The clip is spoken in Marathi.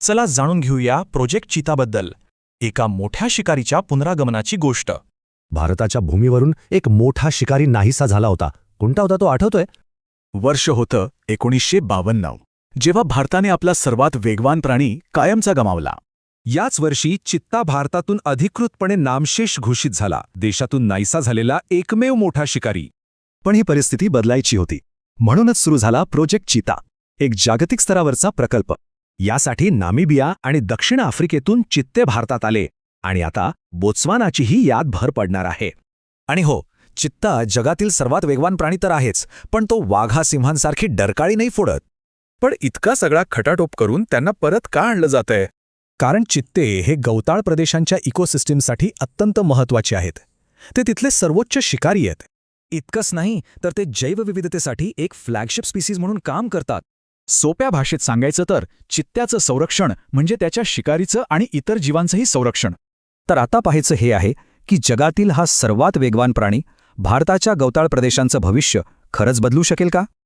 चला जाणून घेऊया प्रोजेक्ट चीताबद्दल, एका मोठ्या शिकारीच्या पुनरागमनाची गोष्ट. भारताच्या भूमीवरून एक मोठा शिकारी नाहीसा झाला होता. कोणता होता तो आठवतोय? वर्ष होतं 1952, जेव्हा भारताने आपला सर्वात वेगवान प्राणी कायमचा गमावला. याच वर्षी चित्ता भारतातून अधिकृतपणे नामशेष घोषित झाला, देशातून नाहीसा झालेला एकमेव मोठा शिकारी. पण ही परिस्थिती बदलायची होती. म्हणूनच सुरू झाला प्रोजेक्ट चीता, एक जागतिक स्तरावरचा प्रकल्प. यासाठी नामिबिया आणि दक्षिण आफ्रिकेतून चित्ते भारतात आले आणि आता बोत्स्वानाचीही यात भर पडणार आहे. आणि हो, चित्ता जगातील सर्वात वेगवान प्राणी तर आहेच, पण तो वाघा सिंहांसारखी डरकाळी नाही फोडत. पण इतका सगळा खटाटोप करून त्यांना परत का आणलं जातंय? कारण चित्ते हे गवताळ प्रदेशांच्या इकोसिस्टीमसाठी अत्यंत महत्त्वाचे आहेत. ते तिथले सर्वोच्च शिकारी आहेत. इतकंच नाही तर ते जैवविविधतेसाठी एक फ्लॅगशिप स्पीसीज म्हणून काम करतात. सोप्या भाषेत सांगायचं तर चित्त्याचं संरक्षण म्हणजे त्याच्या शिकारीचं आणि इतर जीवांचंही संरक्षण. तर आता पाहायचं हे आहे की जगातील हा सर्वात वेगवान प्राणी भारताच्या गवताळ प्रदेशांचं भविष्य खरंच बदलू शकेल का?